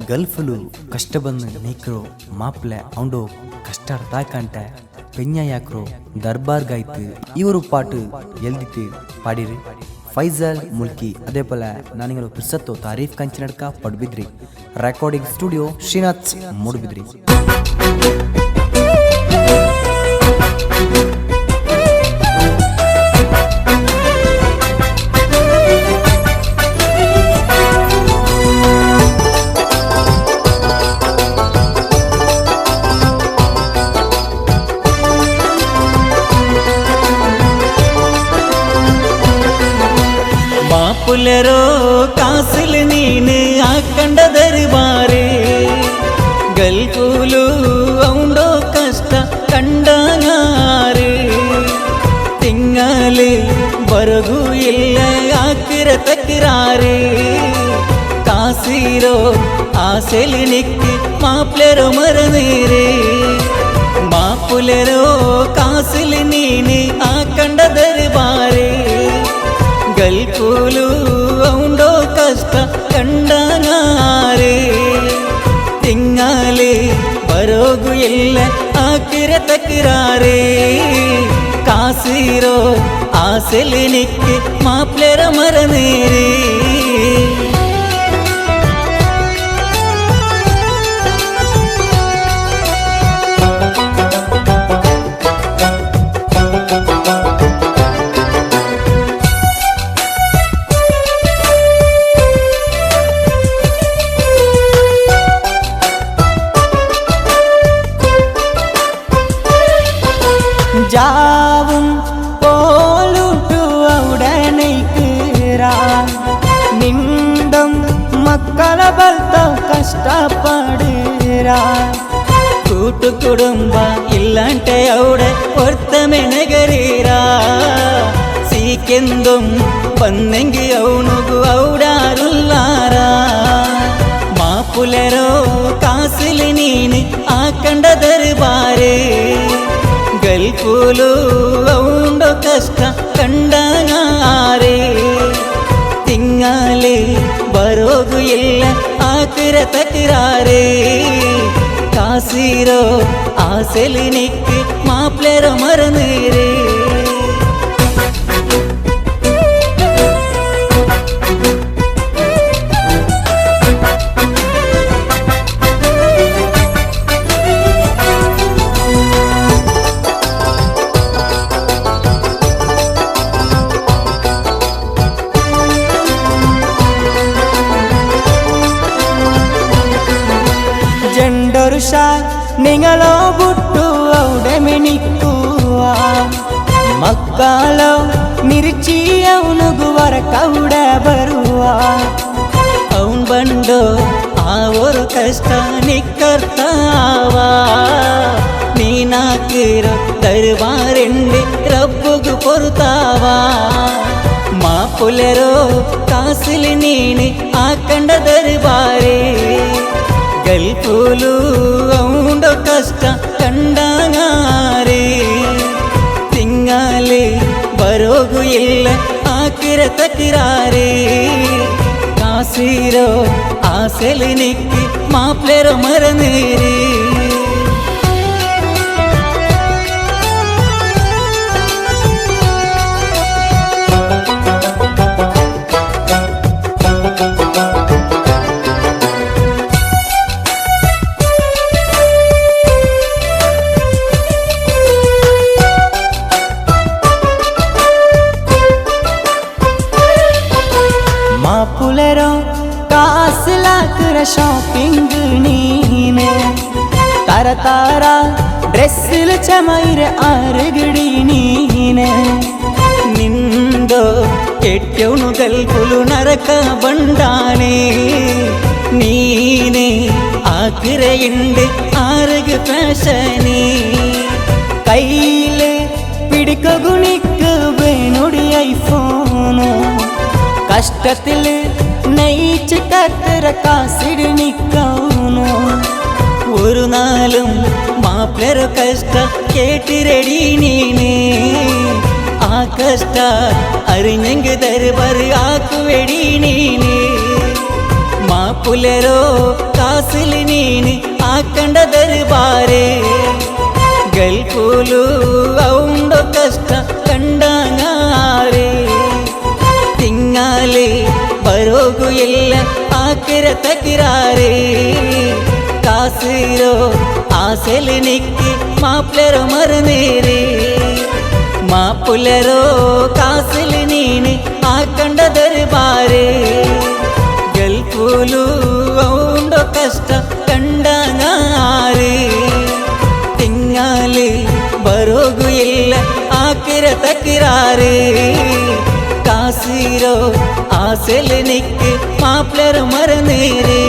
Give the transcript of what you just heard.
ಗಲ್ಫ್ಲು ಕಷ್ಟ ಬಂದು ನೀಕ್ರು ಮಾಪ್ಲೆ ಅವಂಡು ಕಷ್ಟ ತಾಕಂಟ ಪೆಂಜ ಯಾಕ್ರು ದರ್ಬಾರ್ಗಾಯ್ತು ಇವರು ಪಾಟು ಎಲ್ದಿತ್ತು ಪಾಡಿರಿ ಫೈಜಲ್ ಮುಲ್ಕಿ ಅದೇ ಪೋಲ ನಾನಿಂಗಲು ಪಿರ್ಸತ್ತು ತಾರೀಫ್ ಕಂಚಿ ನಡ್ಕ ಪಡ್ಬಿದ್ರಿ ರೆಕಾರ್ಡಿಂಗ್ ಸ್ಟುಡಿಯೋ ಶ್ರೀನಾಥ್ ಮೂಡ್ಬಿದ್ರಿ. ಮಾಪುಲರೋ ಕಾಸಲು ನೀನು ಹಾಕಂಡ ದರ್ಬಾರೆ ಗಲ್ಫುಲು ಅವಂಡೋ ಕಷ್ಟ ಕಂಡಾರೆ ತಿಂಗಳು ಬರಗೂ ಇಲ್ಲ ಹಾಕಿರ ತಕ್ರಾರೆ ಕಾಸಿರೋ ಆಸೆಲಿ ನಿಕ್ಕಿ ಮಾಪ್ಲೆರೋ ಮರನೇರೆ ಮಾಪುಲರೋ ಕಾಸಲು ನೀನು ಹಾಕಂಡ ದರ್ಬಾರೆ ಗಲ್ಫುಲು ಅವಂಡೋ ಕಷ್ಟ ಕಂಡಾರೆ ತಿಂಗಾಲೆ ಬರೋಗು ಎಲ್ಲ ಹಾಕಿರ ತಕ್ರಾರೆ ಕಾಸಿರೋ ಆಸೆಲಿ ನಿಕ್ಕಿ ಮಾಪ್ಲೆರ ಮರನೇರೆ ஜாவும் போலுட்டு உடனைக்குறா நிண்டும் மக்கಳ ಬಲ್ತಾವ್ ಕಷ್ಟಪಡುರಾ ಕೂಟು ಕುಟುಂಬ ಇಲ್ಲಂಟೆ ಅವಡೆ ಹೊರ್ತಮೆ ನಗರೀರಾ ಸೀಕೆಂದುಂ ಬಂದಂಗಿ ಅವನುಗು ಔಡಾರುಲ್ಲಾರಾ ಮಾಪುಲೆರೋ ಕಾಸಿಲಿ ನೀನು ಹಾಕಂಡ ದರ್ಬಾರೆ ಗಲ್ಫುಲು ಅವಂಡೋ ಕಷ್ಟ ಕಂಡಾರೆ ತಿಂಗಾಲೆ ಬರೋಗು ಇಲ್ಲ ಹಾಕಿರ ತಕ್ರಾರೆ ಕಾಸಿರೋ ಆಸೆಲಿ ನಿಕ್ಕಿ ಮಾಪ್ಲೆರೋ ಮರನೇರೆ ജണ്ടൊരുഷ നിങ്ങളോ ബുട്ടു അവിടെ മിനിക്കുക മക്കളോ മിർച്ചി ಅವನುಗು ವರಕೌಡ ಬರುವ ಅವನ್ ಬಂಡೋ ಅವರು ಕಷ್ಟ ನಿಕ್ಕರ್ತಾವಾ ನೀನಾಕಿರೋ ದರ್ಬಾರೆಂಡಿ ರಬ್ಬುಗು ಪೊರುತಾವಾ ಮಾಪುಲೆರೋ ಕಾಸಿಲಿ ನೀನು ಹಾಕಂಡ ದರ್ಬಾರೆ ಗಲ್ಫುಲು ಅವಂಡೋ ಕಷ್ಟ ಕಂಡಾರೆ ತಿಂಗಾಲೆ ಬರೋಗು ಇಲ್ಲ ಹಾಕಿರ ತಕ್ರಾರೆ ಕಾಸಿರೋ ಆಸೆಲಿ ನಿಕ್ಕಿ ಮಾಪ್ಲೆರೋ ಮರನೇರೆ ಮಾಪುಲೆರೋ ಕಾಸಲಾಕರ ಶಾಪಿಂಗ್ ನೀನೆ ತರತಾರ ಡ್ರೆಸ್ಸಿಲ್ ಚಮೈರೆ ಆರಗಡಿ ನೀನೆ ನಿಂದೋ ಕೆಟ್ಟವನು ಗಲ್ಫುಲು ನರಕ ಬಂಡಾನೆ ನೀನೆ ಆಕಿರೆ ಇಂಡು ಆರಗ ಫ್ಯಾಷನೇ കയ്യില് പിടിക്കുണിക്ക് വേണുടി ഐഫോണ് കഷ്ടത്തില് നയിച്ച് കത്തര കാസിട് നിക്കൗനു ഒരു നാളും മാപ്ലെറ കഷ്ട കേട്ടിരടി നീനെ ആ കഷ്ട അറിഞ്ഞെങ്കി ദർബാർ ആക്കുവെടി നീനെ മാപ്പുലരോ കാ ആക്കിര തക്കിരാറ് കാസിരോ ആസൽ നിക്ക് മാപ്പിളരോ മറുനേര് മാപ്പിളരോ കാസിൽ നീന് ആക്കണ്ട ദർബാറ് ഗൾഫുലു ഔണ്ടോ കഷ്ട ಕಂಡನಾರೆ ತಿಂಗಾಲಿ ಬರೋಗು ಇಲ್ಲ ಆಕಿರ ತಕಿರಾರೆ ಕಾಸಿರೋ ಆಸೆಲ್ ನಿಕ್ಕೆ ಮಾಪ್ಲರ ಮರನೇರೆ